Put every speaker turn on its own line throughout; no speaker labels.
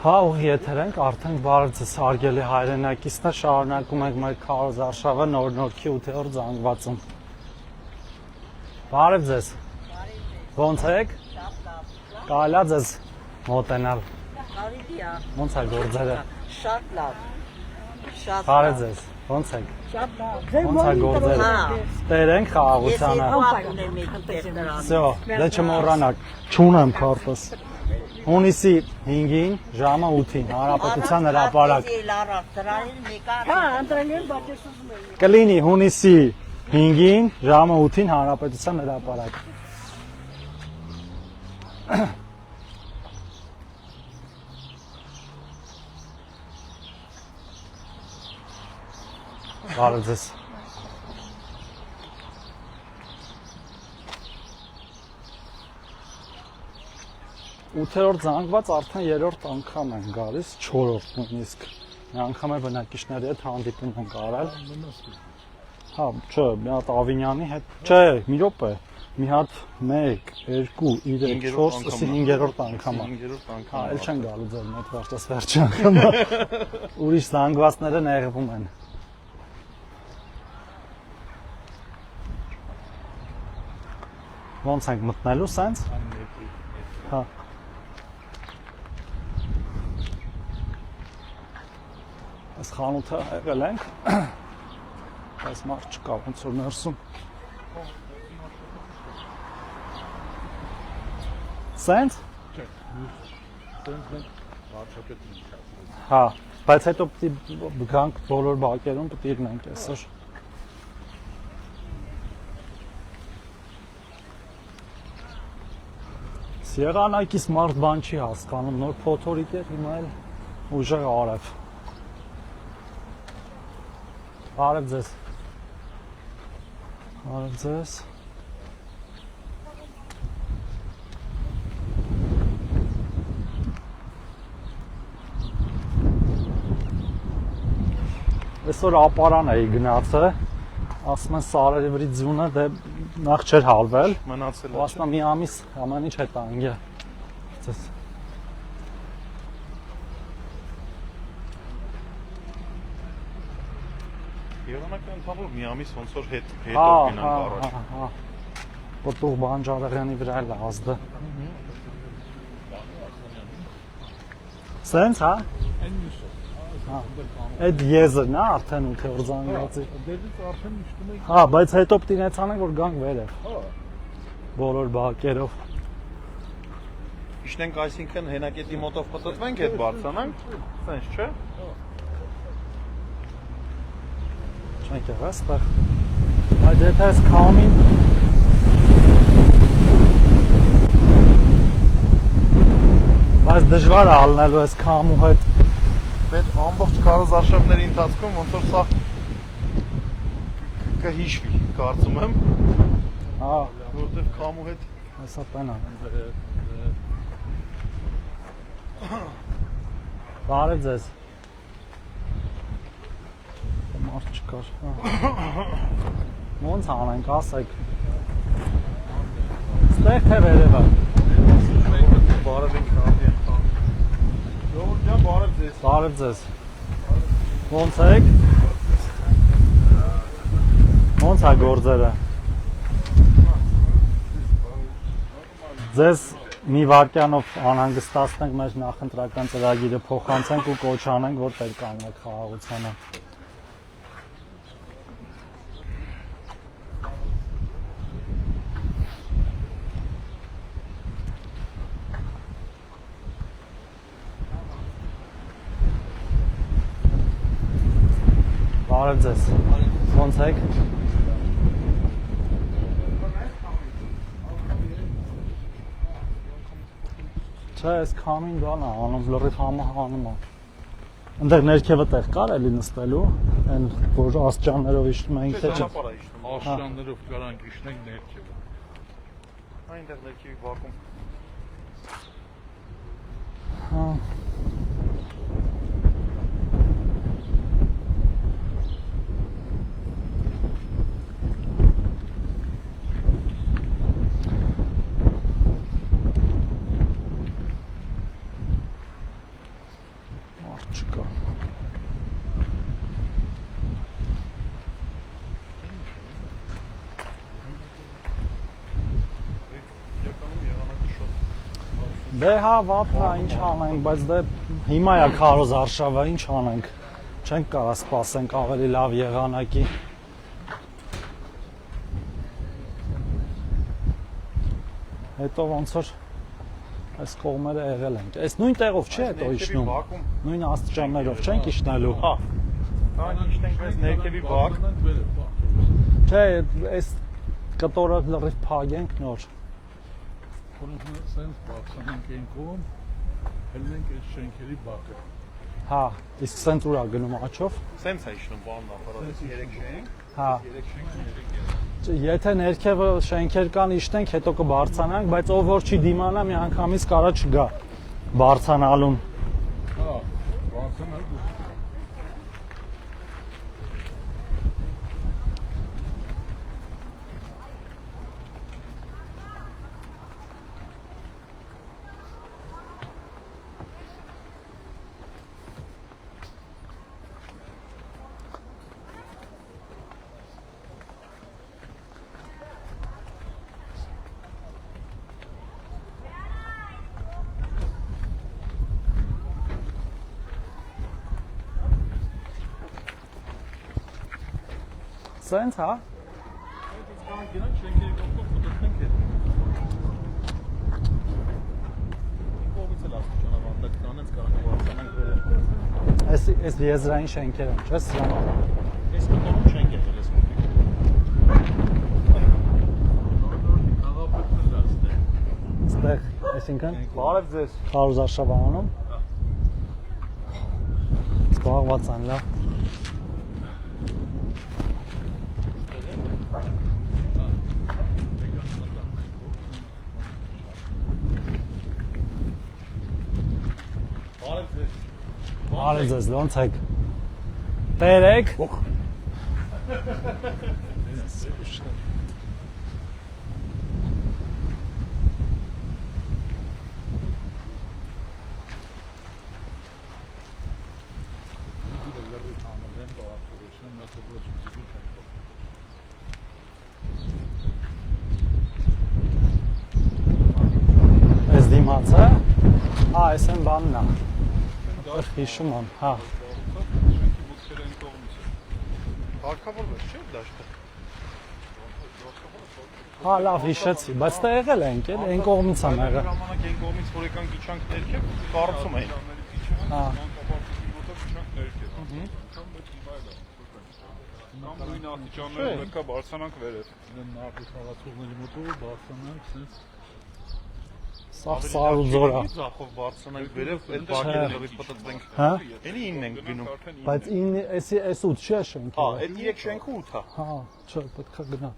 Հա, ու եթերենք արդեն բարդ սարգելի հայրենակիցն է, շարունակում ենք մեր քարոզ արշավը նոր-նորքի 8-րդ զանգվածում։ Բարև ձեզ։ Ոնց եք։ Կարելի է ձեզ մոտենալ։
Կարելի է։
Ոնց է գործերը։
Շատ լավ։ Շատ
Բարև ձեզ։ Ոնց եք։
Շատ լավ։
Ոնց է գործերը։ Տերենք խաղաղությանը։ Всё, դե չմոռանաք։ Չունեմ քարտս։ Հունիսի 5-ին ժամը 8-ին Հանրապետության հրապարակ։
Հա, ընտրել բայց ես ուզում եմ։
Կլինի հունիսի 5-ին ժամը 8-ին Հանրապետության հրապարակ։ Բարև ձեզ։ Ութերորդ զանգված արդեն երրորդ անգամ են գալիս, 4-րդ նույնիսկ։ Մի անգամ է բնակիչների հետ հանդիպում ենք արել։ Հա, չէ, մի հատ Ավինյանի հետ, չէ, մի րոպե, մի հատ 1, 2, 3, 4, ասի 5-րդ անգամ է։ Հա, էլ չեն գալու ձեր մոտ վերջս վերջի անգամը։ Ուրիշ զանգվածները նեղվում են։ Ոնց ենք մտնելու սենց։ Հա։ Այս խանութը եղել ենք, այս մարդ չկա, ոնց որ ներսում։ Սենց։ Հա, բայց հետո պիտի գանք բոլոր բակերում պիտի իրնենք այսօր։ Եղանակից մարդ բան չի հասկանում, նոր փոթորիկ էր, հիմա էլ ուժեղ արև։ Բարև ձեզ։ Բարև ձեզ։ Այսօր ապարան էի գնացը, ասում են սարերի վրի ձյունը դե նախ չէր հալվել,
մնացել է։
ասում մի ամիս ամեն ինչ հետ անգե։ Ձեզ։
Եղանակը ընդհանուր մի ամիս ոնց որ հետո
Հա,
գնանք առաջ։
հա։ Պտուղ բանջարեղյանի վրա էլ ազդը։ Սենց, հա։ Այդ եզրն է արդեն 8-րդ զանգվածի։
Դերից արդեն միշտում ենք։
Հա, բայց հետո պիտի նեցանենք որ գանք վերև։
Հա։
Բոլոր բակերով։
Իշտենք այսինքն հենակետի մոտով պտտվենք հետ բարձրանանք։ Սենց չէ։
Չենք եղա այստեղ։ Այդ եթե այս քամին բայց դժվար է ալնելու այս քամու հետ։
Այդ ամբողջ քարոզ արշավների ընթացքում ոնց որ սա կհիշվի, կարծում եմ։
Հա,
Որտեվ քամու հետ
հեսա տենա։ Բարև ձեզ։ Մարդ չկար։ Ոնց անենք, ասեք։ Ստեղ թե վերևը։
բարև ենք հանդի են խաղ։ Ժողովուրդ ջան, բարև ձեզ։
Բարև ձեզ։ Ոնց եք։ Ոնց է գործերը։ Ձեզ մի վարքյանով անհանգստացնենք մեր նախընտրական ծրագիրը փոխանցենք ու կոչ անենք, որ տեր կանգնեք խաղաղությանը։ Բարև ձեզ։ Ոնց եք։ Չէ, այս քամին բան է, անում լրիվ համը հանում է։ Այնտեղ ներքևը տեղ կար էլի նստելու, այն որ աստիճաններով իջնում ենք թե չէ։
Աշրաններով կարանք իջնենք ներքևը։
Այնտեղ ներքևի բակում։
Հա։ Դե հա, վափն է, ինչ անենք, բայց դե հիմա է քարոզ արշավը, ինչ անենք։ Չենք կարա սպասենք ավելի լավ եղանակի։ Հետո ոնց որ այս կողմերը եղել ենք։ Այս նույն տեղով չի հետո իջնում։ Նույն աստիճաններով չենք իջնելու։
Հա։ Կան իջնենք այս ներքևի բակ։
Չէ, այս կտորը լրիվ փագենք նոր։
Որոնք սենց բացանենք են կողմ, հելնենք այս շենքերի բակը։
Հա, իսկ սենց ուրա գնում աչով։
Սենց է իջնում բանն ապարատից 3 շենք։
Հա։
3 շենք 3
Եթե ներքևը շենքեր կան իջնենք, հետո կբարձրանանք, բայց ով որ չի դիմանա, մի անգամից կարա չգա բարձրանալուն։
Հա, բացանք։
Սենց, հա։
Կան գնանք շենքերի կողքով կդրտնենք հետ։ Կողմից էլ աստիճանաբար դրանից կարող բարձրանանք վերև։
Այս եզրային շենքեր են, չէ՞, սրանք։
Այս կողմում շենք եղել էս մոտիկ։
Աղապետն էլ աստե։
Ստեղ, այսինքն
Բարև ձեզ։
քարոզ արշավանում։ Զբաղված են լավ։
Բարև ձեզ։
Արի ձեզ, ոնց եք։ Տերեք։ Այս դիմացը։ Հա, այս են բանն է։ Այդտեղ հիշում եմ, հա։
Շենքի մուտքերը այն կողմից է։
Հարկավորված չէ՞ դաշտը։
Հա, լավ հիշեցի, բայց դա եղել ենք, էլ այն կողմից եմ եղել։
Ժամանակ այն կողմից որ եկանք իջանք ներքև, կառուցում էին։
Հա։
Կամ նույն աստիճաններով պետք է բարձրանանք վերև։ Նախ խաղացողների մոտով բարձրանանք սենց
Սա Սարուձորա։
Ձախով բարձրանանք վերև, այդ բակերը լրիվ պատտվենք։
Հա։
Էլի 9 ենք գնում։
Բայց այս 8 չի շենքը։
Հա, այդ 3 շենքը 8 է։
Հա, չէ, պետք է գնա։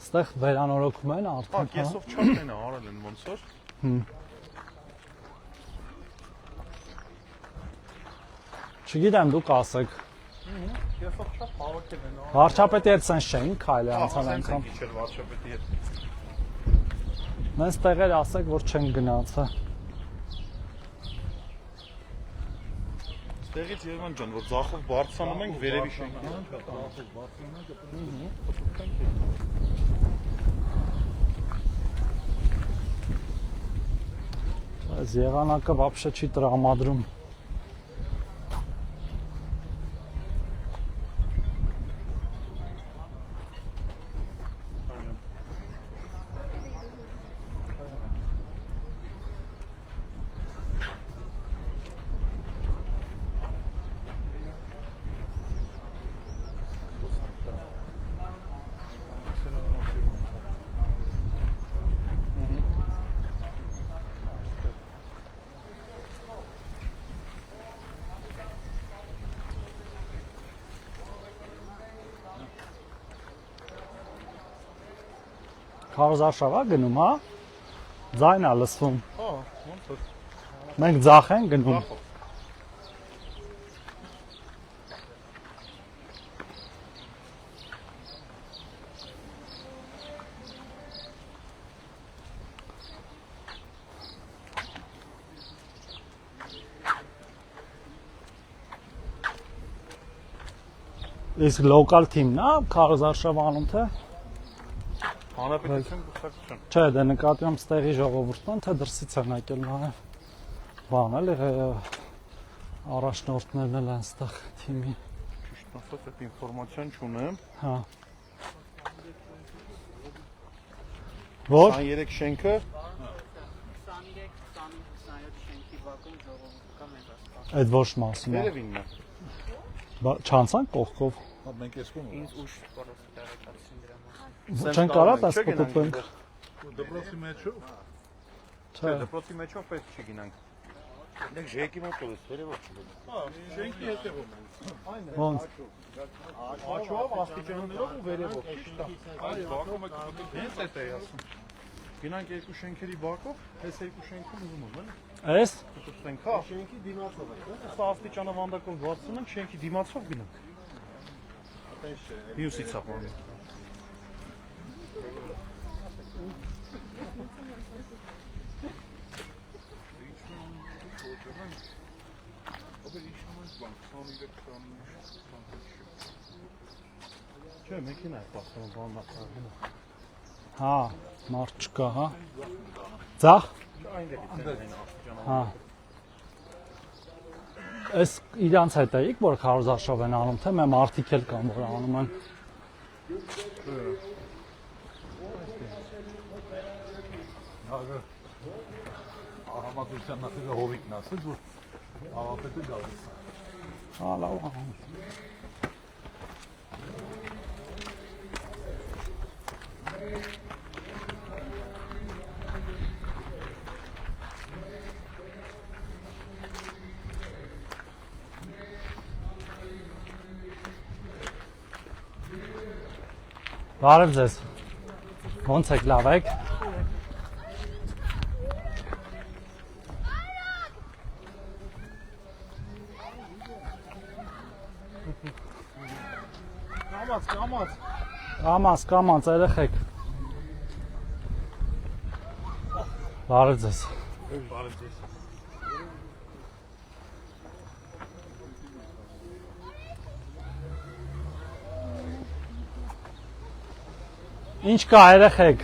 Ստեղ վերանորոգում են
Հա,
արդեն, հա։
կեսով չափն են արել են ոնց որ։
Չգիտեմ, դուք ասեք։
Կեսով չափ հավաքել են։
Վարչապետի հետ սենց չէին քայլի անցան
Սենց
անգամ։
ենք իջել վարչապետի հետ։
Մենք տեղեր ասեք, որ չեն գնացա։
Ստեղից Երևան ջան, որ ձախով բարձրանում ենք վերևի շենքին։
Այս եղանակը вообще չի տրամադրում։ Քարոզ արշավա գնում, հա։ Ձայն է լսվում։
Հա, ոնց որ։
Մենք ձախ ենք գնում։ Իսկ լոկալ թիմն է, քարոզ արշավանում թե։
Հանրապետության կուսակցություն։
Չէ, դե նկատի եմ ստեղի ժողովուրդն, թե դրսից են եկել նաև բան էլի առաջնորդներն էլ են ստեղ թիմի։
Ճիշտ ասած, այդ ինֆորմացիան չունեմ։
Հա։ Որ
23 շենքը
23-27 շենքի բակում ժողովուրդ կա մենք ասպա։
այդ ոչ մասում է։
վերևինն է։
Չանցանք կողքով։
Մենք ես կոմ։
Ինձ ուշ պարոս տեղեկացին դրա մասին։
Չեն կարա դասպոտենք։
Դպրոցի մեջով։
Չէ։
Դպրոցի մեջով պետք չի գնանք։ Դեք ժեկի մոտ ես, վերևով չի։
Հա, շենքի հետևում են։
Ոնց։
Աչով աստիճաններով ու վերևով, ճիշտ է։
Այս բակում եք մտնում։
Հենց էդ է ասում։ Գնանք երկու շենքերի բակով, այս երկու շենքում ուզում եմ, էլի։
Էս
Կտուցնենք, հա։ Շենքի դիմացով է։ Սա աստիճանավանդակով բարձրացնենք, շենքի դիմացով գնանք։ Մյուսից ապարում։ Չէ, մեքենա է պաստորում բաննակարին։
հա, մարդ չկա, հա։ Ձախ։ Հա։ Էս իրանց հետ էիք, որ քարոզարշով են անում, թե մեմ արդիկ էլ կան, որ անում են։
Համադրության նախագահ Հովիկն ասեց, որ աղապետը գալիս։
Հա, լավ։ Բարև ձեզ։ Ոնց եք, լավ եք։ Կամաց, երեխեք։ Բարև ձեզ։ Ինչ կա, երեխեք։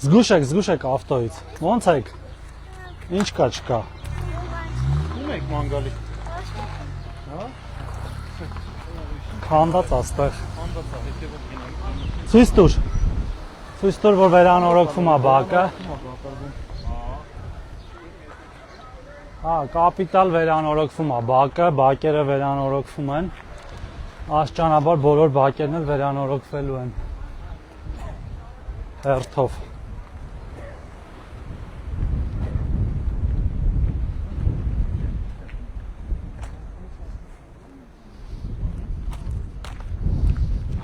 Զգուշ եք ավտոից։ Ոնց եք։ Ինչ կա, չկա։
Ում եք մանգալի։
Քանդած աստեղ։
Հանդացա, հետևով գնանք։
Ցույց տուր, որ վերանորոգվում է բակը։ Հա, կապիտալ վերանորոգվում է բակը, բակերը վերանորոգվում են։ Աստիճանաբար բոլոր բակերն էլ վերանորոգվելու են։ Հերթով։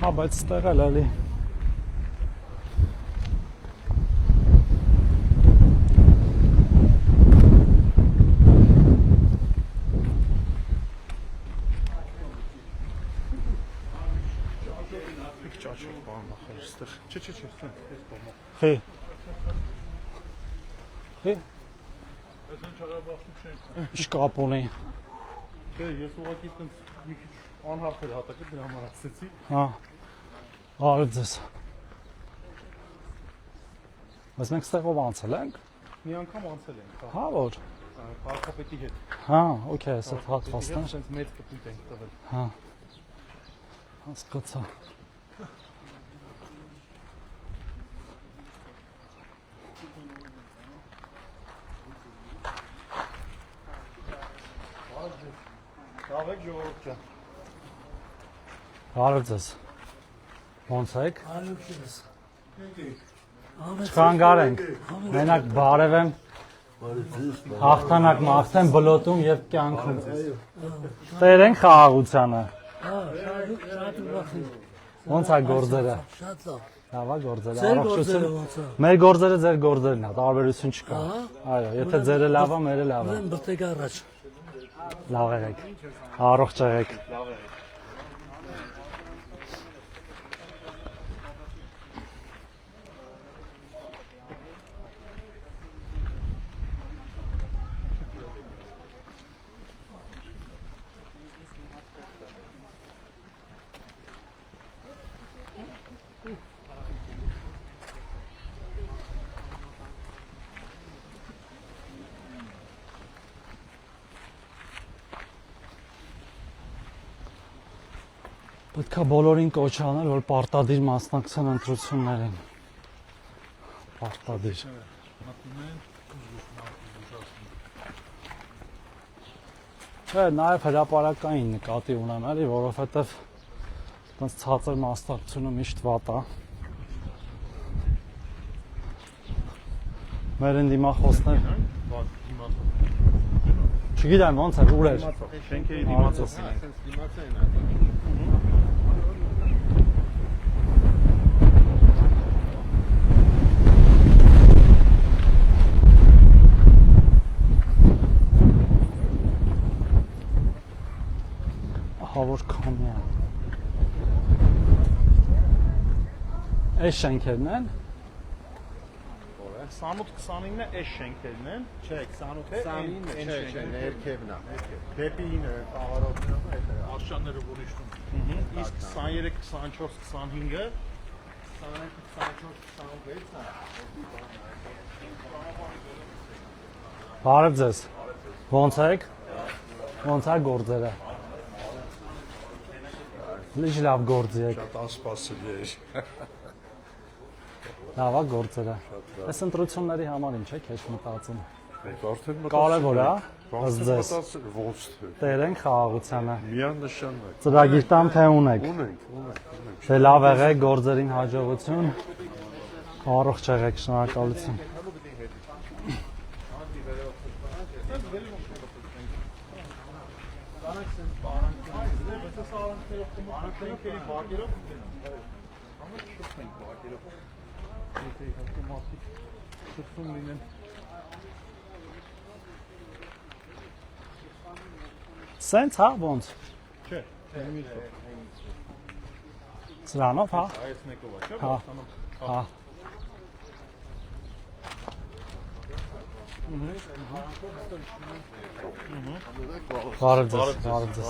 Հա, բայց ստեղ էլ էլի։
Ճաճ բան նախեր ստեղ։ Չէ, այս կողմը։
Խի։
Այս ինչ Ղարաբաղի շենք։
Ինչ կապ ունի։
Չէ, ես ուղղակի տենց մի քիչ անհարթեր հատակը դրա համար ասեցի։
Հա։ Բարև ձեզ։ Բայց մենք ստեղով անցել ենք։
Մի անգամ անցել ենք, հա,
Հա, որ։
քաղաքապետի հետ։
Հա, օքեյ, ասա հատվածն է։
Այսպես մեծ կպույտ ենք տվել։
Հա։ Հասկացա։
Դավեք ժողովուրդ ջան։
Բարև ձեզ։ Ոնց եք։ Չխանգարենք։ Մենակ բարև եմ։ Հաղթանակ մաղթեմ բլոտում եւ կյանքում։ Տերենք խաղաղությանը։ Ոնց է գործերը։
Շատ լավ։
Լավ է գործերը։
Ձեր գործերը ոնց է։
Մեր գործերը ձեր գործերն է, տարբերություն չկա։ Այո, եթե ձերը լավ է, մերը լավ է։
Ուրեմն բրտեկ առաջ։
Լավ եղեք։ Առողջ եղեք։ Պետք է բոլորին կոչ անել, որ պարտադիր մասնակցեն ընտրություններին։ Պարտադիր։ Հա, նաև հրապարակային նկատի ունեմ, էլի, որովհետև այդպես ցածր մասնակցությունը միշտ վատ է։ Մեր ընդդիմախոսներ չգիտեմ ոնց է, ուր էր։
Շենքերի դիմացով։
Ահա որ քամի է։ Այս շենքերն են։
28-29-ը այս շենքերն են։
Չէ, 28-29-ը, չէ, ներքևն է։ Դեպի խաղարոտներով է դա։
Աշճանները որ իշտում։ Իսկ 23-24-25-ը
23-24-26-ը։
Բարև ձեզ։ Ոնց եք։ Ոնց է գործերը։ Լիճ լավ գործի եք։
Շատ անսպասելի է։
Լավ է գործերը։ Այս ընտրությունների համար ինչ եք հեչ մտածում։
Մենք արդեն
Կարևոր է, ըստ ձեզ։
ոնց թե։
Տերենք խաղաղությանը։
Միանշանակ։
Ծրագիր տամ թե ունեք։
Ունենք։
Դե լավ եղեք, գործերին հաջողություն։ Առողջ եղեք, շնորհակալություն։ Սենց հա ոնց։
Չէ,
Սրանով հա։
այս մեկով է, չէ՞։
Հա։ Հա։ Բարև ձեզ, բարև ձեզ։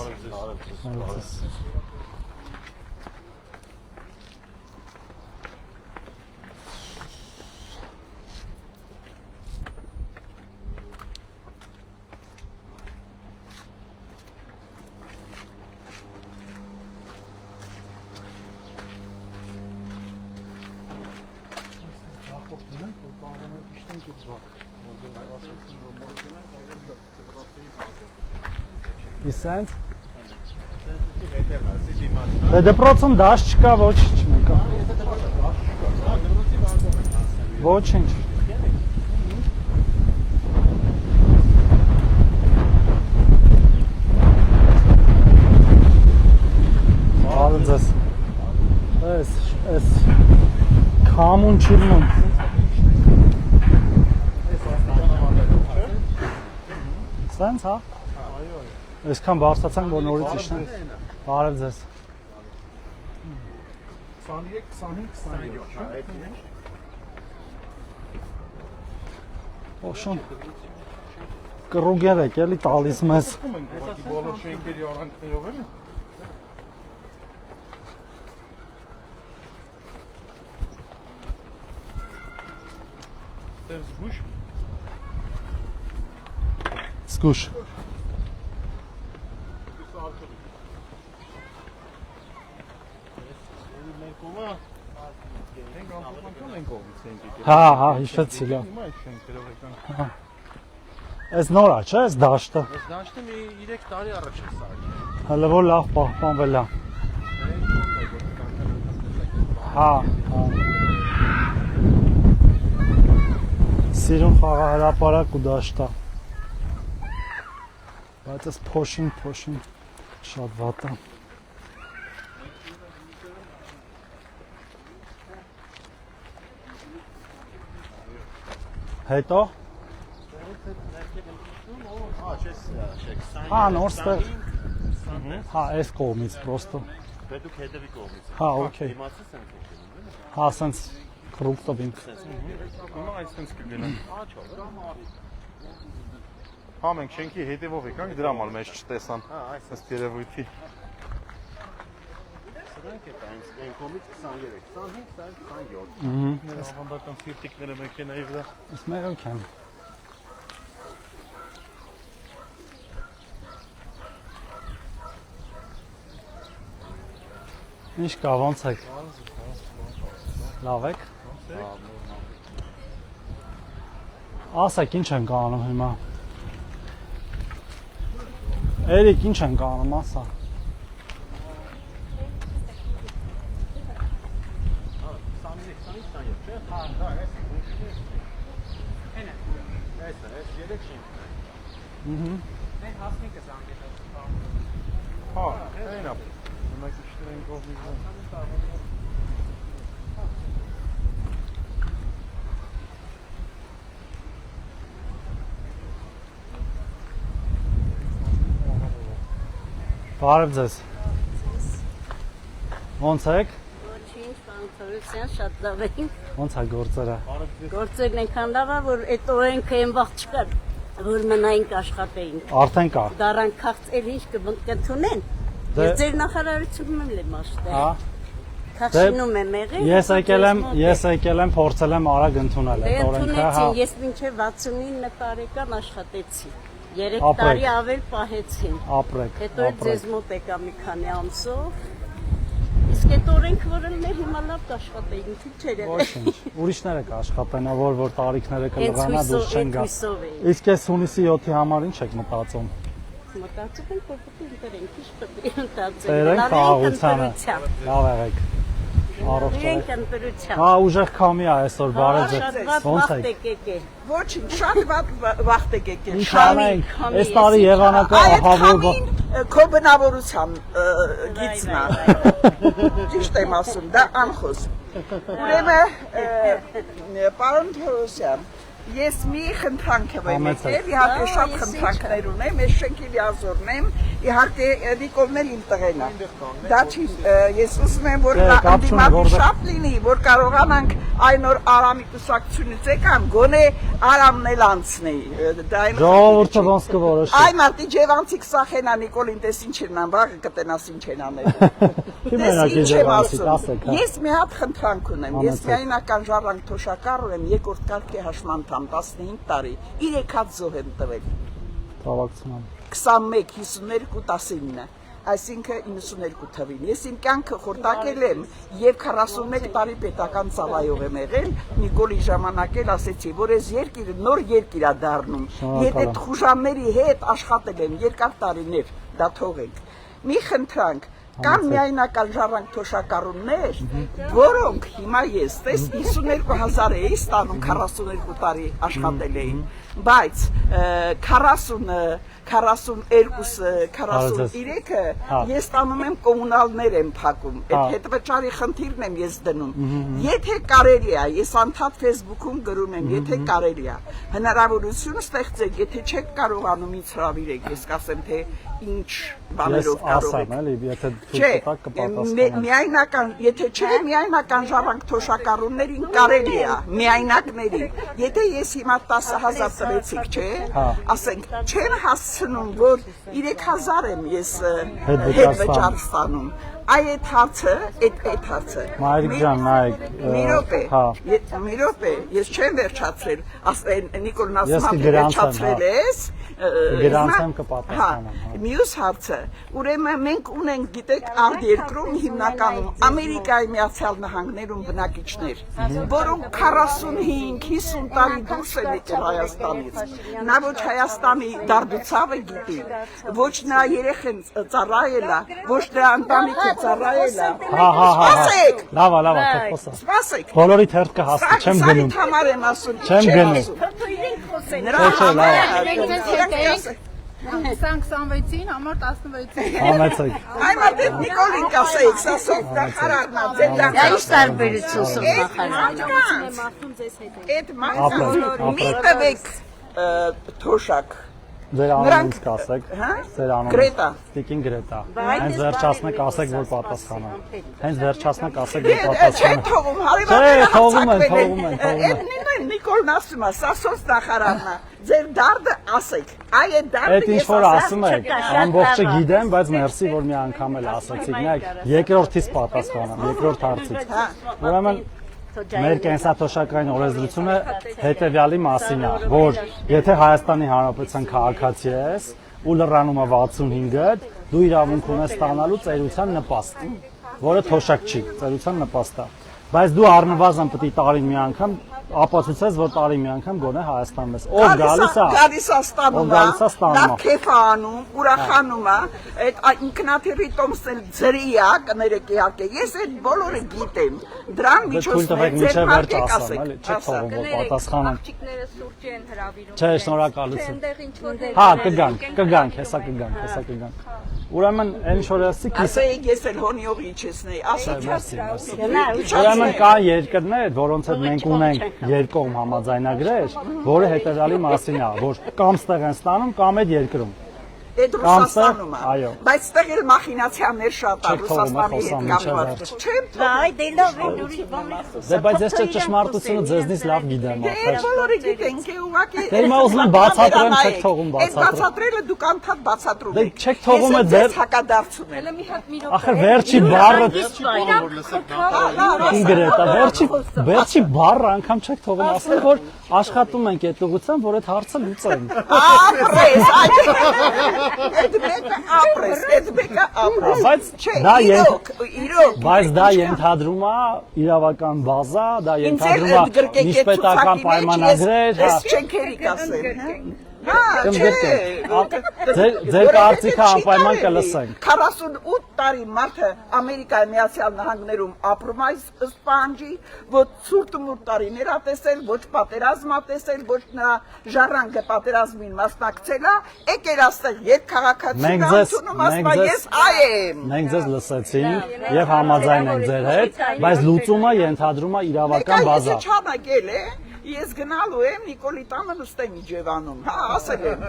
Իսենց։ Դե դպրոցում դաշ չկա, ոչինչ չկա։ Ոչինչ։ Բարև ձեզ։ Էս քամուն չիլնում։ Սենց հա։ Այսքան բարձրացանք, որ նորից իշնենք։ Բարև ձեզ։ 23-25 Օշոն կռուգեր եք էլի տալիս մեզ։
Բոլոր շենքերի արանքներով էլ։ Դες զգուշ։
Զգուշ։ Հա, հա, հիշեցի լավ։ Այս նոր է, չէ՞, այս դաշտը։
Այս դաշտը մի 3 տարի առաջ է սարքել։
Հələ որ լավ պահպանվել է։ Հա, հա։ Սիրուն խաղահրապարակ ու դաշտ է։ Բայց այս փոշին շատ վատ է։ Հետո
Հա, չես շեք, 20։
Հա, նոր ստեղ։ Հա, այս կողմից պրոստո։
Դուք հետևի կողմից։
Հա, օքեյ։
Դիմացի սենց եկել։
Հա, սենց կրուկ տվինք։
Հիմա այսպես կգնանք։ Հա, մենք շենքի հետևով եկանք, դրա համար մեզ չտեսան։
Հա, այս
Ըստ երևույթի։
սրանք է տանց, այն կողմից 23, 25, 27։
Մեր ավանդական ֆիրտիկները մեքենայի վրա։
Իս մերոք են։ Ինչ կա, ոնց եք։ Լավ եք։ Ասեք ինչ են կանում հիմա։ Էրիկ ինչ են կանում, ասա։
Հա, այն է։ Մենք իշխեն կողմից։
Բարև ձեզ։ Ոնց եք։
Ոչինչ, բանտորության շատ լավ էին։
Ոնց է գործերը։
Գործերն այնքան լավ է, որ այդ օրենքը այն վաղ չկար, որ մնայինք աշխատեինք։
Արդեն կա։
Դարան քաղցել ինչ կընդունեն։ Ես ձեր նախարարությունում եմ աշխատել։
Հա։
Քաղցնում եմ եղել։
Ես եկել եմ փորձել եմ արագ ընդունել այդ օրենքը, հա։
Ես մինչև 69 տարեկան աշխատեցի։ 3
Ապրեք։
տարի ավել պահեցին։
Ապրեք,
Հետո էլ
ապրեք։
ձեզ մոտ եկա մի քանի ամսով։ Իսկ այդ օրենքը որ ելներ հիմա լավ կաշխատեին, ինչ չէր եղել։
Ոչինչ։ Ուրիշները կաշխատեն, որ տարիքները
Հենց
կլղանա դուրս չեն գա։
հույսով էի։
Իսկ այս հունիսի 7-ի համար ինչ եք մտածում։
Մտածում եմ, որ պետք է ընտրենք, ինչ պետք է մտածենք։
Տերենք
Լավ
խաղաղությանը։
ընտրությամբ։
Լավ եղեք։ Առողջ
Իրենք
եղեք։
ընտրությամբ։
Հա, ուժեղ քամի է այսօր, բարև
Շատ
ձեզ։
վատ
Ոնց
վախտ
եք։
եկել։
Ոչինչ, շատ վաղտ եք եկել։
Ինչ անենք։ Այս տարի եղանակը
Այդ
ահավոր
քամին քո բնավորության գիծն է։ Ճիշտ եմ ասում, դա անխոս։ Ուրեմն, պարոն Թորոսյան, ես մի խնդրանք եմ եկել, իհարկե շատ խնդրանքներ ունեմ, ես շենքի լիազորն եմ, իհարկե Նիկոլներ իմ տղեն է։ Դա չի, ես ուզում եմ, որ անդիմադի շատ լինի, որ կարողանանք այն օր Արամի կուսակցությունից եկան, գոնե Արամն էլ անցնի։
Ժողովուրդը ոնց կորոշի։
Այ մարտի ջևանցիկ սախենա Նիկոլին տես ինչ են ան, վաղը կտենաս ինչ են անել։
Հիմնակի ջևանցիկ, ասեք։
Ես մի հատ խնդրանք ունեմ, ես միայնական ժառանգ թոշակառ եմ, երկրորդ կարգի հաշմանդամ 15 տարի, 3 հատ զոհ եմ տվել։
Տավակցում եմ։
21, 52, 19, այսինքն 92 թվին։ Ես իմ կյանքը խորտակել եմ եւ 41 տարի պետական ծառայող եմ եղել, Նիկոլի ժամանակ էլ ասեցի, որ այս երկիրը նոր երկիր է դառնում։ Եթե այդ խուժանների հետ աշխատել եմ երկար տարիներ, դա թողենք։ Մի խնդրանք Կան միայնական ժառանգ թոշակառուներ, որոնք հիմա ես 52,000 էի ստանում 42 տարի աշխատել էի, բայց 42-43-ը ես ստանում եմ կոմունալներ եմ փակում, այդ հետվճարի խնդիրն եմ ես դնում։ Եթե կարելի է, ես անդադ Facebook-ում գրում եմ, եթե կարելի է, հնարավորություն ստեղծեք, եթե չեք կարողանում ինձ հրավիրեք, ես կասեմ թե ինչ բաներով կարող եք։ Չէ, միայնական, եթե չէ, միայնական ժառանգ թոշակառուներին կարելի է, միայնակներին։ Եթե ես հիմա 10,000 տվեցիք, չէ, ասենք, չեն հասցնում, որ 3,000 եմ ես հետ վճար ստանում։ Այդ հարցը, այդ հարցը։
Մայրիկ ջան, նայեք։
Մի րոպե, ես չեմ վերջացրել, Նիկոլն ասում է վերջացրել ես։
Գրանցեմ կպատասխանեմ։
Մյուս հարցը, ուրեմն մենք ունենք, գիտեք, արտերկրում հիմնականում Ամերիկայի Միացյալ Նահանգներում բնակիչներ, որոնք 45-50 տարի դուրս են եկել Հայաստանից։ Նա ոչ Հայաստանի դարդուցավը գիտի, ոչ նա երեխեն ծառայել է, ոչ նա ընտանիքը ծառայել է։ Սպասեք։
Լավ, խոսա։
Սպասեք։
Բոլորիդ հերթ կհասնի, չեմ գնում։
Համար եմ ասում։
Չեմ գնում։
Նրա համար
26-ին, համար 16-ին։
Համեցեք։
Այ մատե Նիկոլին կասեիք, սա սոկ նախարարն է, ձեր
Դա ինչ տարբերություն սով
նախարարն։ Այդ մարդը մի տվեք թոշակ։
Ձեր անունից կասեք, ձեր անունից։
Գրետա։
Տիկին Գրետա։ Հենց վերջացնեք ասեք, որ պատասխանեմ։ Հենց վերջացնեք ասեք, որ պատասխանեմ։
Չէ, թողում, հարևանները
թողում են։
Այդ Նիկոլն ասում է, սա սոց նախարարն է։ Ձեր դարդը ասեք։ Այդ դարդը
Այդ ինչ որ ասում եք, ամբողջը գիտեմ, բայց մերսի, որ մի անգամ էլ ասացիք։ Նայեք, երկրորդից պատասխանեմ, երկրորդ հարցից։ Ուրեմն մեր կենսաթոշակային օրենսդրությունը հետևյալի մասին է, որ եթե Հայաստանի Հանրապետության քաղաքացի ես ու լրանում է 65-ը, դու իրավունք ունես ստանալու ծերության նպաստ։ որը թոշակ չի, ծերության նպաստ է։ Բայց դու առնվազն պետք է տարին մի անգամ ապացուցես, որ տարի մի անգամ գոնե Հայաստանում ես։ Ով գալիս է։
Գալիս է ստանում, նա քեֆ անում, ուրախանում է, այդ ինքնաթիռի տոմսել ձրի է, կներեք իհարկե։ Ես այդ բոլորը գիտեմ։ Դրան միջոցներ ձեր մարկեք ասեք։
Չեք թողում որ պատասխանեմ։
Աղջիկները սուրճ են հրավիրում։
Չէ, շնորհակալություն։
Այնտեղ ինչ որ
Հա, կգանք, հեսա կգանք։ Ուրեմն այն շորեսի
ասեիք ես էլ հոնիող իջեցնեի, ասեք։
Ուրեմն կա երկրներ, որոնց հետ մենք ունենք երկկողմ համաձայնագրեր, որը հետևյալի մասին է, որ կամ ստեղ են ստանում, կամ այդ երկրում։
Այդ Ռուսաստանում է։
Այո։
Բայց ստեղ էլ մախինացիաներ շատ է Ռուսաստանի հետ կապված։ Չեմ
Այ դե լավ է դուրի բանը։
Դե բայց ես ճշմարտությունը ձեզնից լավ գիտեմ,
Դե
ախր։
բոլորը գիտենք, ուղղակի։
Դե հիմա ուզում եմ բացատրեմ, չեք թողում
Այդ
բացատրել։
բացատրելը դուք անդադ բացատրում
Դե
եք։
չեք թողում
Ես
է ձեր
հակադարձում եմ։
Հələ մի հատ մի
ախր վերջի բառը
Հա,
ինգրետա, վերջի բառը անգամ չեք թողում ասել, որ աշխատում ենք այդ ուղղությամբ, որ այդ հարցը լուծենք։
Ապրես, այդ մեկը ապրես, այդ մեկը ապրես։
Բայց
Չէ,
դա
իրոք։
Բայց դա ենթադրում է իրավական բազա, դա ենթադրում է միջպետական պայմանագրեր, հա։
Ես չենք երիկ ասել, հա։
Ձեր կարծիքը անպայման կլսենք։
48 տարի մարդը Ամերիկայի Միացյալ Նահանգներում ապրում է սպանջի, ոչ ցուրտ ու մուրտ տարիներ ա տեսել, ոչ պատերազմ ա տեսել, ոչ նրա ժառանգը պատերազմին մասնակցել է, եկել աստեղ երբ քաղաքացին անցնում ասում ես այ եմ։
Մենք ձեզ լսեցինք եւ համաձայն ենք ձեր հետ, բայց լուծումը ենթադրում է իրավական բազա։
Ես չանակել է Ես գնալու եմ Նիկոլի տանը նստեմ Իջևանում, հա, ասել եմ։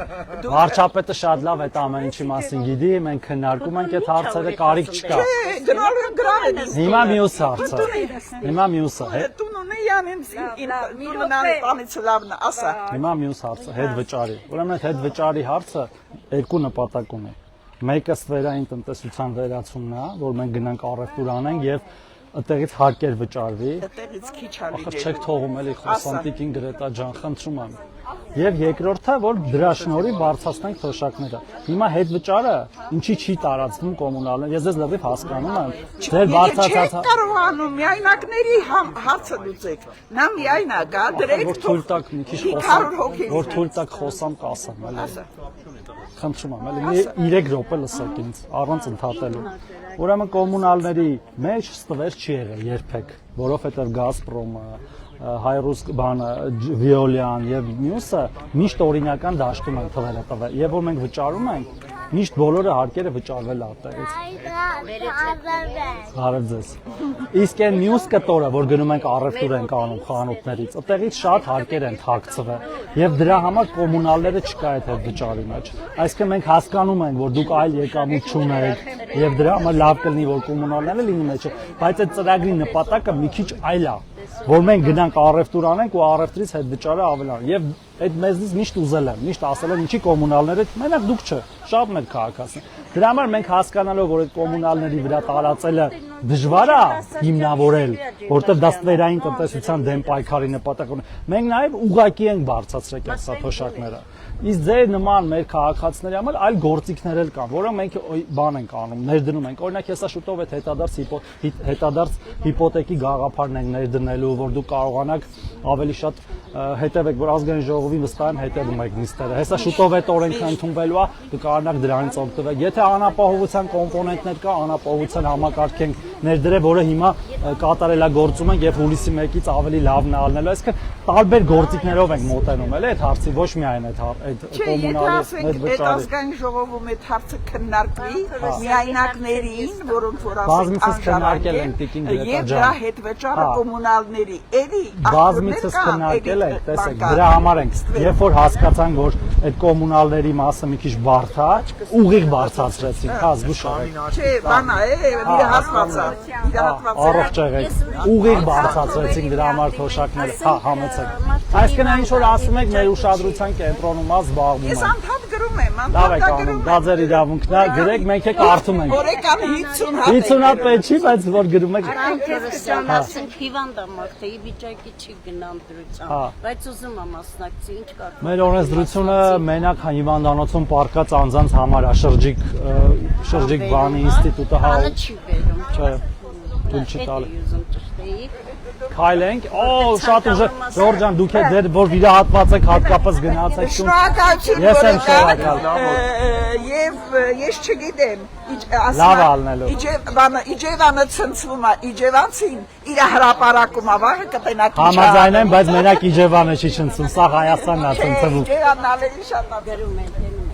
Վարչապետը շատ լավ այդ ամեն ինչի մասին գիտի, մենք քննարկում ենք այդ հարցերը, կարիք չկա։
Չէ, գնալու եմ գրավել։
Հիմա մյուս հարցը։ Հիմա մյուսը։
Տուն ունի յանեմ տանից լավն ասա։
Հիմա մյուս հարցը, հետ վճարի։ Ուրեմն այդ հետ վճարի հարցը երկու նպատակ ունի։ Մեկը ստվերային տնտեսության վերացումն է, որ մենք գնանք առևտուր անենք եւ այդտեղից հարկեր վճարվի։
Այդտեղից քիչ ա
Ախր չեք թողում էլի խոսանտիկին Գրետա ջան, խնդրում եմ։ Եվ երկրորդը, որ դրա շնորհիվ բարձրացնենք թոշակները։ Հիմա հետ վճարը ինչի չի տարածվում կոմունալներ։ Ես ձեզ լրիվ հասկանում եմ։ Ձեր բարձրացած
Չեք կարողանում միայնակների հարցը լուծեք։ Նա միայն է գա, դրեք
որ թույլ տակ մի քիչ խոսամ, որ թույլ տակ խոսամ կասեմ, էլի։ Խնդրում եմ, էլի 3 րոպե լսեք ինձ, առանց ընդհատելու։ Ուրեմն կոմունալների մեջ ստվեր չի եղել երբեք, որովհետև Գազպրոմը, Հայրուս բանը, Վիոլյան եւ մյուսը միշտ օրինական դաշտում են թվերը տվել։ Եվ որ մենք վճարում ենք, միշտ բոլորը հարկերը վճարվել ատեղից։ Բարև ձեզ։ Իսկ այն մյուս կտորը, որ գնում ենք առևտուր ենք անում խանութներից, այդտեղից շատ հարկեր են թաքցվել եւ դրա համար կոմունալները չկա այդ վճարի մեջ։ Այսինքն մենք հասկանում ենք, որ դուք այլ եկամուտ չունեք եւ դրա համար լավ կլինի, որ կոմունալները լինի մեջը, բայց այդ ծրագրի նպատակը մի քիչ այլ է, որ մենք գնանք առևտուր անենք ու առևտրից հետ վճարը ավելանա եւ այդ մեզնից միշտ ուզել եմ, միշտ ասել եմ, ինչի կոմունալները, մենակ դուք չէ, շատ մեր քաղաքացին։ Դրա համար մենք հասկանալով, որ այդ կոմունալների վրա տարածելը դժվար է հիմնավորել, որտեղ դա ստվերային տնտեսության դեմ պայքարի նպատակ ունի։ Մենք նաեւ ուղղակի ենք բարձրացրել այս թոշակները։ Իսկ ձեր նման մեր քաղաքացիների համար այլ գործիքներ էլ կան, որոնք մենք բան ենք անում, ներդնում ենք։ Օրինակ, հեսա շուտով այդ հետադարձ հիպոթեկի գաղափարն ենք ներդնելու, որ դուք կարողանաք ավելի շատ հետևեք, որ ազգային ժողովի վստահ եմ հետևում եք նիստերը։ Հեսա շուտով այդ օրենքը ընդունվելու է, դուք կարողանաք դրանից օգտվել։ Եթե անապահովության կոմպոնենտներ կա, անապահովության համակարգ ենք ներդրել, որը հիմա կատարելագործում ենք եւ հուլիսի 1-ից ավելի լավն է ալնելու։ Այսինքն տարբեր գործիքներով ենք մոտենում էլի այդ հարցի, ոչ միայն այդ կոմունալի հետ վճարի։
Ազգային ժողովում այդ հարցը քննարկվի միայնակներին, որոնք որ
բազմիցս քննարկել ենք Տիկին Գրետա ջան։
Եվ դրա հետ վճարը կոմունալների էլի
բազմիցս քննարկել ենք, տեսեք, դրա համար ենք, երբ որ հասկացանք, որ այդ կոմունալների մասը մի քիչ բարդ է, ուղիղ բարձրացրեցինք, հա, զգուշ եղեք։
Չէ, բանա է, իրահասված է,
առողջ եղեք, ուղիղ բարձրացրեցինք դրա համար թոշակները, հա, համեցեք։ Այսինքն այն ինչ որ ասում եք, մեր ուշադրության կենտրոնում է զբաղվում
Ես
ենք։
անդադ գրում եմ,
Լավ եք
անդադ
անում,
գրում
դա ձեր իրավունքն է, գրեք, մենք եք արթում ենք։
Օրեկան 50 հատ։
50 հատ պետք չի, բայց որ գրում եք։
Քրիստիանացին հիվանդ է մարդը, ի վիճակի չի գնամ դրության, բայց ուզում եմ մասնակցի, ինչ կար։
Մեր օրենսդրությունը մենակ հիվանդանոցում պարկած անձանց համար է, շրջիկ բանի ինստիտուտը հա։
Բանը չի վերում։
Չէ։ Դու չի տալի։
Ուզում ճշտեի։
Քայլենք։ Օ, շատ ուժեղ։ Ժորժան, դուք եք որ վիրահատված եք, հատկապես գնացեք տուն։
Շնորհակալություն,
Ես եմ
որ
շնորհակալ։
Եվ ես չգիտեմ,
Լավ ալնելու։
Իջևանը ցնցվում է, Իջևանցին իր հրապարակում ավաղը կտենակ
Համաձայն եմ, բայց մենակ Իջևանը չի ցնցում, սա Հայաստանն է ցնցվում։
Իջևանն ավելի շատ է
Գրում են, դնում են։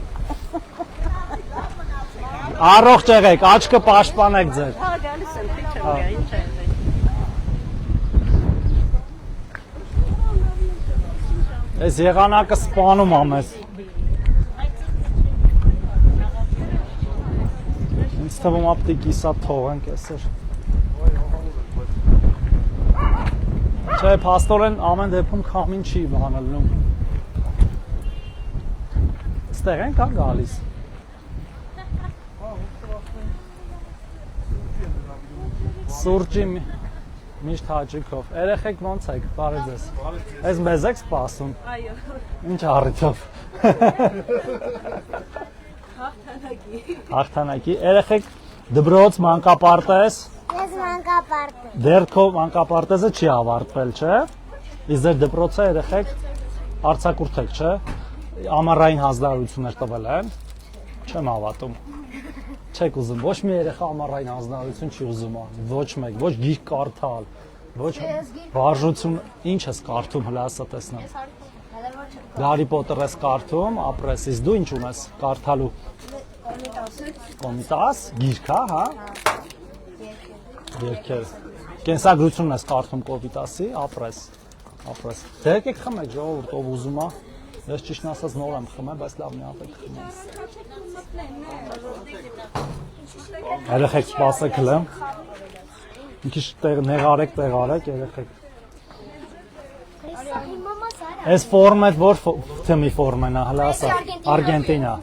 Առողջ եղեք, աչքը պաշտպանեք ձեր։
Հա, գալիս եմ, քիչ եմ գա, ինչ է։
Այս եղանակը սպանում ա մեզ։ Ինձ թվում ապտիկի սա թողենք այսօր։ Չէ, փաստորեն ամեն դեպքում քամին չի բանալնում։ Ստեղ ենք ա գալիս։ Սուրճի միշտ հաճիկով։ Երեխեք ոնց եք, բարի ձեզ։ Այս մեզ եք սպասում։
Այո,
Ինչ առիթով։
հաղթանակի։
Հաղթանակի։ Երեխեք դպրոց մանկապարտեզ։
Ես մանկապարտ եմ։
Դեռ քո մանկապարտեզը չի ավարտվել, չէ՞։ Իսկ ձեր դպրոցը երեխեք արձակուրդ եք, չէ՞։ Ամառային հանձնարարություններ տվել են։ Չեմ հավատում։ Չեք ուզում, ոչ մի երեխա ամառային հանձնարարություն չի ուզում, ոչ մեկ, ոչ գիրք կարդալ, ոչ վարժություն, ինչ ես կարդում, հələ ասա տեսնեմ։ Հարի Պոտեր ես կարդում, ապրես, իսկ դու ինչ ունես կարդալու։ Կոմիտաս, գիրք, հա։ Երկեր։ Կենսագրությունն ես կարդում Կոմիտասի, ապրես։ Դե եկեք խմեք, ժողովուրդ, ով ուզում է։ Ես ճիշտն ասած նոր եմ խմել, բայց լավ մի հատ եք խմել։ Երեխեք սպասեք հլը։ Մի քիչ նեղարեք, երեխեք։ Այս ֆորմը որ թեմի ֆորմն է, հələ ասա, Արգենտինա։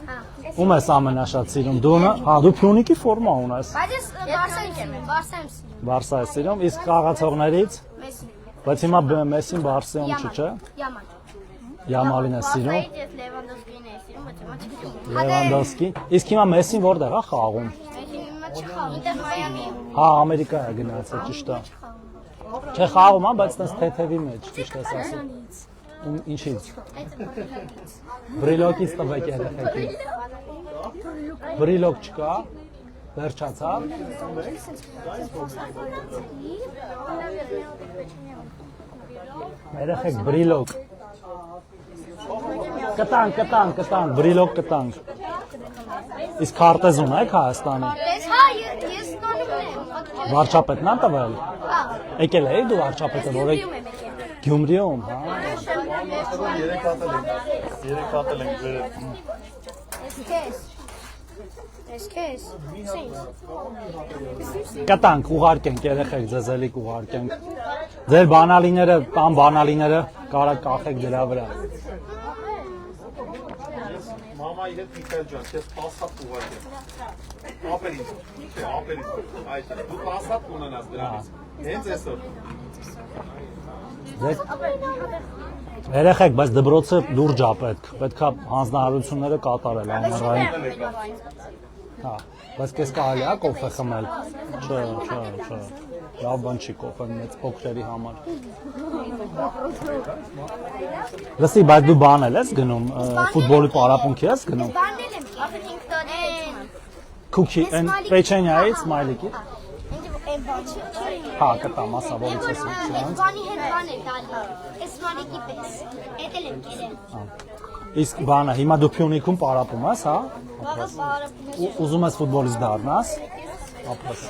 Ում ես ամենաշատ սիրում։ Դու Փյունիկի ֆորմա ունես։
Բայց ես Բարսայից եմ,
Բարսա ես սիրում, իսկ խաղացողներից։ Բայց հիմա Մեսին Բարսեում չի, չէ։
Yamal.
Յամալին ես սիրում։
Ես Լևանդովսկին եմ սիրում, բայց հիմա չգիտեմ։
Լևանդովսկի։ Իսկ հիմա Մեսին որտեղ է խաղում։
Հիմա չխաղում, Ինտեր Մայամի։
Հա, Ամերիկա է գնացել, ճիշտ է։ Չէ, խաղում է, բայց տես թեթևի մեջ, ճիշտ ես ասում։ Ինչից։ Բրիլոկից տվեք երեխեքին։ Բրիլոկ չկա։ Վերջացավ։ Երեխեք բրիլոկ։ Կտանք, բրիլոկ կտանք։ Իսկ քարտեզուն եք Հայաստանի։
Հա, ես նորմալ եմ։
Վարչապետն ա տվել։
Հա։
Եկել եք դու վարչապետը, որ եք Գյումրիում, հա։
3 հատել ենք վերել։
Ես
Կտանք, ուղարկենք, երեխեք ձեզ էլիք ուղարկենք։ Ձեր բանալիները, տան բանալիները կարա կախեք դրա վրա։
Մամայի հետ Միքայել ջան, քեզ 10 հատ ուղարկեմ։ Ապերին, չէ, ապերին։ Այդ դու 10 հատ կունենաս դրանից։ Հենց այսօր։
Երեխեք, բայց դպրոցը լուրջ է պետքա հանձնարարությունները կատարել ամառային։ Հա, բայց քեզ կարելի է կոֆե խմել։ Չէ։ Լավ բան չի կոֆեն մեծ փոքրերի համար։ Լսի, բայց դու բանել ես գնում, ֆուտբոլի պարապմունքի ես գնում։
բանել եմ, Վաշինգտոնեն։
Քուքի, այն Պեչենյայից, Սմայլիկից։
Այն բաչի։
Հա, կտամ, ասա, որից ես
Այս բանի հետ բան է տալի։ Այս մանիկի պես։ Էդել եմ կերել։
Իսկ բանը, հիմա դու Փյունիկում պարապում ես, հա։
Բաղը բարապում եմ։
Ուզում ես ֆուտբոլիստ դառնաս։ Ապրես։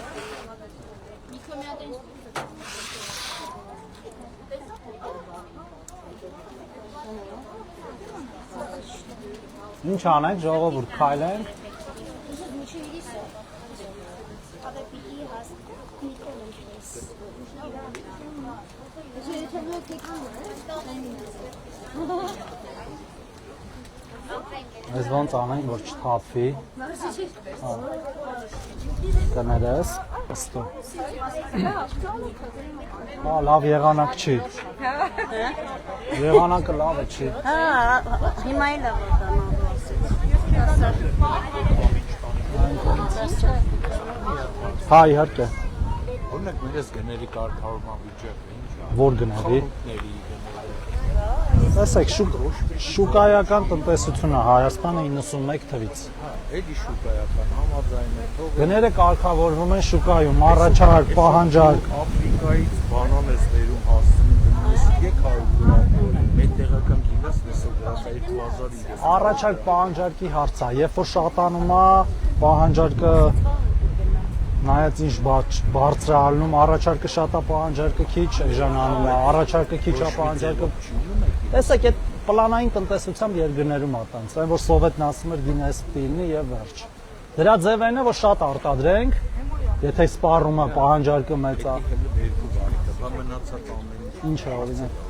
Ինչ անենք, ժողովուրդ, քայլենք։ Այս ոնց անենք, որ չթափվի։ Կներես, ըստո։ Հա, լավ եղանակ չի։ Եղանակը լավ է չի։
Հա, հիմա էլ է
Հա, իհարկե։
Օրինակ մերս գների կարգավորման վիճակը ինչ է։
Որ գների։
Խանութների գները։
Տեսեք, շուկայական տնտեսությունը Հայաստանը 91 թվից։
Էլի շուկայական համաձայն է։
Գները կարգավորվում են շուկայում, առաջարկ, պահանջարկ։
Աֆրիկայից բանան ես ներում հասցնում գնես 300 դրամ։ Մեր տեղական գինս լսել դրաս 2000-ից։
Առաջարկ պահանջարկի հարց է, երբ որ շատանում է պահանջարկը նայած ինչ բարձրանում, առաջարկը շատ է, պահանջարկը քիչ, էժանանում է, առաջարկը քիչ է, պահանջարկը։ Տեսեք, այդ պլանային տնտեսությամբ երկրներում է տենց, այն որ սովետն ասում էր գինես պիտի եւ վերջ։ Դրա ձևն է, որ շատ արտադրենք, եթե սպառումը պահանջարկը մեծ է։
Մնացած ամեն
Ինչ է օրինակ։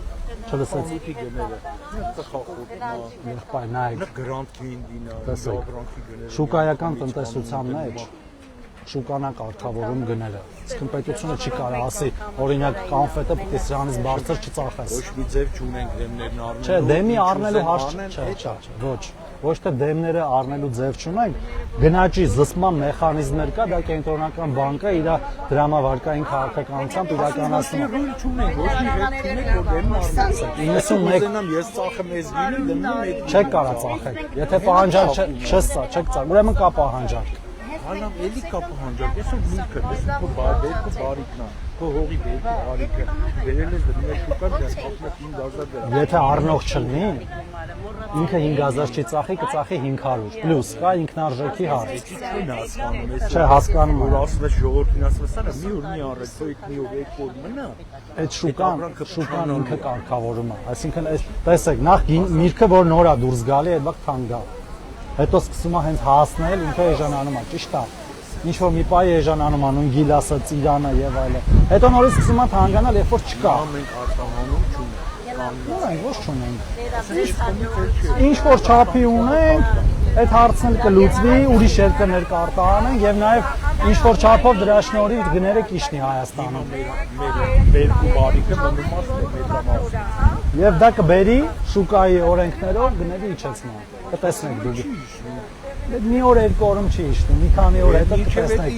Չլսեց։
ինչ գները։ Տխախոտ։
Եղբայր, նայեք։
Գրանտ կինդինա,
Տեսեք,
բրանքի գները։
շուկայական տնտեսության մեջ շուկանա կարգավորում գները։ Իսկ պետությունը չի կարող ասի, օրինակ կանֆետը պետք է սրանից բարձր չծախես։
Ոչ մի ձև չունենք դեմներն առնելու։
Չէ, դեմի առնելու հարց չէ, ոչ թե դեմները առնելու ձև չունենք, գնաճի զսպման մեխանիզմներ կա, դա կենտրոնական բանկը իր դրամավարկային քաղաքականությամբ իրականացնում է։
Չունենք, ոչ մի հետ չունենք, որ դեմն առնենք։
91
ես ծախեմ ես գինին, դեմն
չեք կարող ծախել։ Եթե պահանջարկ չես չեք ծախ, ուրեմն կա պահանջարկ։
Հալամ էլի կա պահանջարկ, այսօր մուտքը, այսօր քո բարբերքը բարիկն է, քո հողի բերքը բարիկը, վերել ես դրում ես շուկա, դες ապնա 5000 դրամ։
Եթե առնող չլինի, ինքը 5000 չի ծախի, կծախի 500 պլյուս, կա ինքնարժեքի հարց։
Չեն հասկանում, ես
Չէ, հասկանում
որ
եմ։
ասում ես ժողովրդին ասում ես, սա մի օր մի առեք, թույք մի օր եկ օր մնա։
Այդ շուկան ինքը կարգավորում է, այսինքն այս տեսեք, նախ միրգը որ նոր է դուրս գալի, այդ բակ թանկ է։ Հետո սկսում է հենց հասնել, ինքը էժանանում է, ճիշտ է։ Ինչ որ մի պայ էժանանում է, նույն գիլասը, ծիրանը եւ այլն։ Հետո նորից սկսում է թանկանալ, երբ որ չկա։
Մենք արտահանում չունենք։
Ունենք, ոչ չունենք։ Ինչ որ չափի ունենք, այդ հարցն էլ կլուծվի, ուրիշ երկրներ կարտահանեն եւ նաեւ ինչ որ չափով դրա շնորհիվ գները կիշնի Հայաստանում։
Մեր բարիկը մնում է մետրամաս։
Եվ դա կբերի շուկայի օրենքներով գների իջեցնան։ Կտեսնեք դուք։ Մի օր երկու օրում չի իջնում, մի քանի օր հետո կտեսնեք։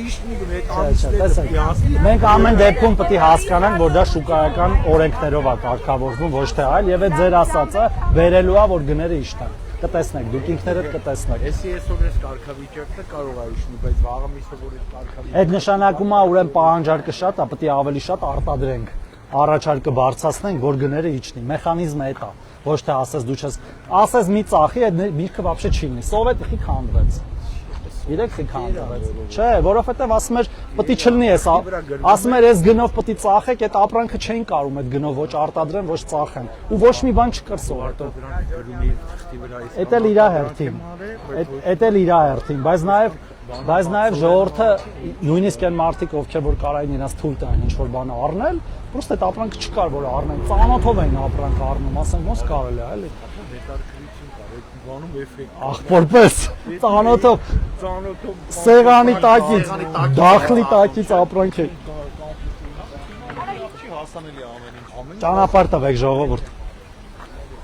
Մենք ամեն դեպքում պետք է հասկանանք, որ դա շուկայական օրենքներով է կարգավորվում, ոչ թե այլ, եւ այդ ձեր ասածը վերելու է, որ գները իջնան։ Կտեսնեք, դուք ինքներդ կտեսնեք։
Էսի այսօր էս կարգավիճակը կարող է իջնի, բայց վաղը միսը որ այդ կարգավիճակը
Այդ նշանակում է ուրեմն պահանջարկը շատ է, պետք է ավելի շատ արտադրենք։ Առաջարկը բարձրացնենք, որ գները իջնի։ Մեխանիզմը այդ է։ Ոչ թե ասես դու չես, ասես մի ծախի, այդ միրգը вообще չի լինի։ Սովետը խի քանդվեց։ Իրեք խի քանդվեց։ Չէ, որովհետև ասում էր, պետք է չլինի էս, ասում էր ես գնով պետք է ծախեք, այդ ապրանքը չէին կարում այդ գնով ոչ արտադրեն, ոչ ծախեն։ Ու ոչ մի բան չկար սովետը։ Էդ էլ իր հերթին։ Էդ էլ իր հերթին, բայց նաև ժողովուրդը նույնիսկ այն մարդիկ, ովքեր որ կարային իրաց թույլ տային ինչ որ բան առնել, պրոստը այդ ապրանքը չկար որ առնեն, ծանոթով էին ապրանք առնում, ասենք ոնց կարելի է, էլի։
բանում էֆեկտ։
Ախորպես, ծանոթով սեղանի տակից, դախլի տակից ապրանք է։
Չի հասանելի ամեն ինչ։
Ճանապարհ տվեք ժողովուրդ։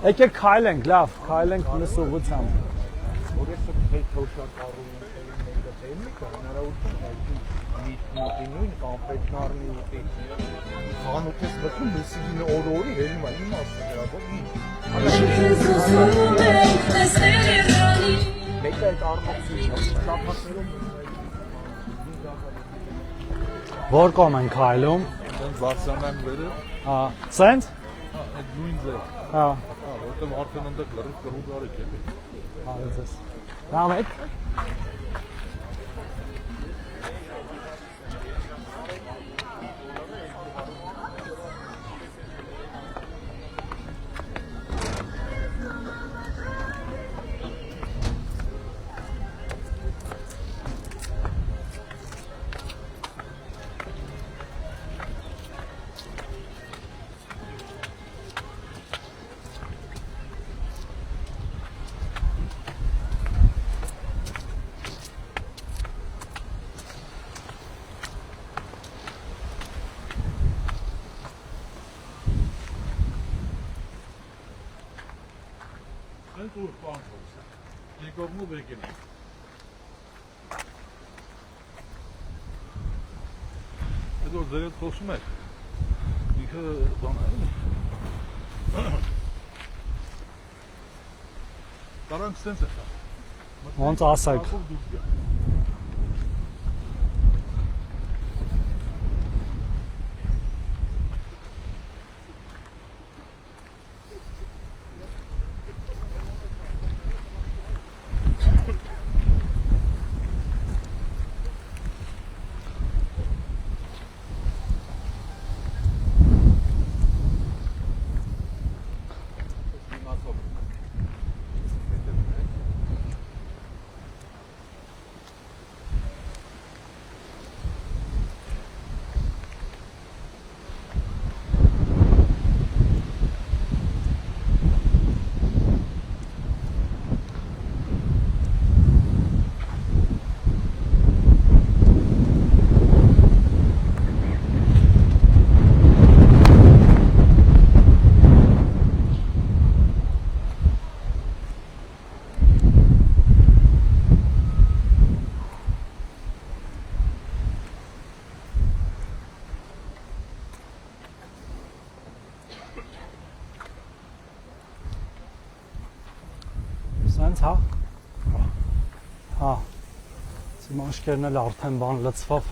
Եկեք քայլենք, լավ, քայլենք մյուս ուղղությամբ։
Որ ես թոշակ առում եմ, տեխնիկա հնարավորություն է նույն կամպետն առնի ուտի։ Խանութես մտնում մեսիգինը օրորի հելում է իմաստը դրա ո՞ր։ Մեկը այդ առնողի շապատներում
Որ կողմ են քայլում։
Դեն Վարշավան վերը,
Հա, սենց։
այդ նույն ձև։
Հա,
Որտեղ արդեն այնտեղ լրիվ արեք է։
հա, ձեզ։ Լավ եք։
Այդ ուր պանքոս։ Եկողնու բեկեն։ որ ձեր հետ խոսում եք։ Ինքը բան է։ Տարանք ստենց է։
Ոնց ասեք։ Սենց հա։ Հա։ Սիմաշկերն էլ արդեն բան լծվավ։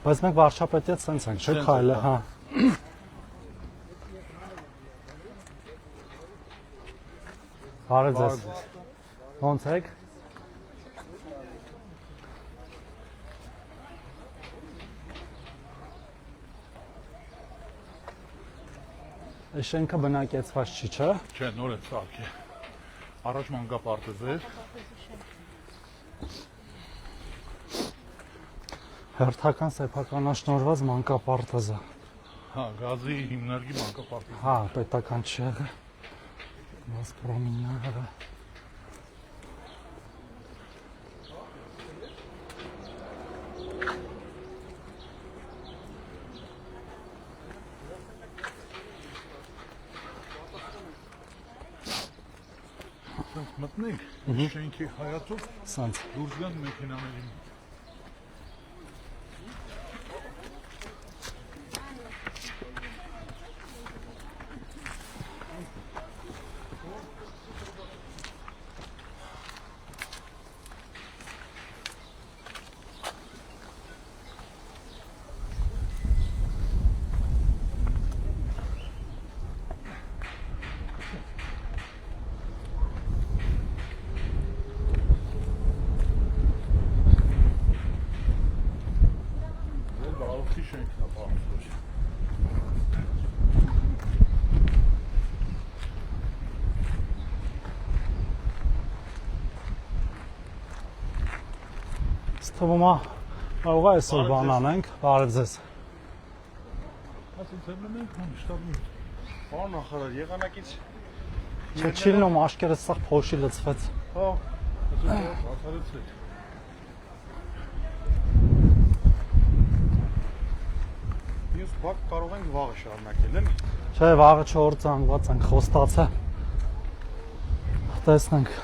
Բայց մենք վարչապետի հետ սենց ենք, չէ՞ քայլը, հա։ Բարև ձեզ։ Ոնց եք։ Այս շենքը բնակեցված չի, չէ՞։
Չէ, նոր է ծաղկի։ Առաջ մանկապարտեզ էր։
Հերթական սեփականաշնորհված մանկապարտեզը։
Հա, գազի հիմնարկի մանկապարտեզ։
Հա, պետական չի եղել։ Գազպրոմի եղել։
Մտնենք շենքի հայացով
Սենց։
դուրս գան մեքենաներին։
Թվում է կարող է այսօր բան անենք, բարև ձեզ։
Ասենց ելնում ենք, շտաբում։
Պարոն նախարար, եղանակից
Չէ, չի լինում աշկերտը սա փոշի լցվեց։
Հա, ասենց ասարեցեք։
Մյուս բակ կարող ենք վաղը շարունակել, էլի։
Չէ, վաղը 4 զանգված ենք, խոստացա։ Տեսնենք,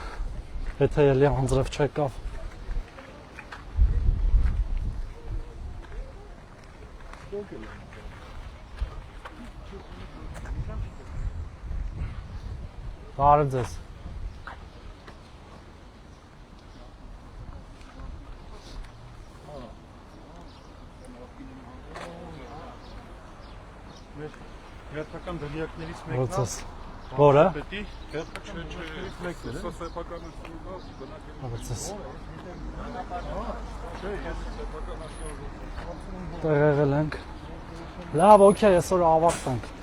եթե ելի անձրև չեկավ։ Բարև ձեզ։
Հերթական դրյակներից մեկն է։
Ոնց որը։
Պետի հերթական դրյակներից մեկն է։
Սա սեփական է ստուգած,
Բարև ձեզ։
չէ, ես սեփական աշխարհ։
Տեղեղել ենք։ Լավ, օքեյ, այսօր ավարտենք։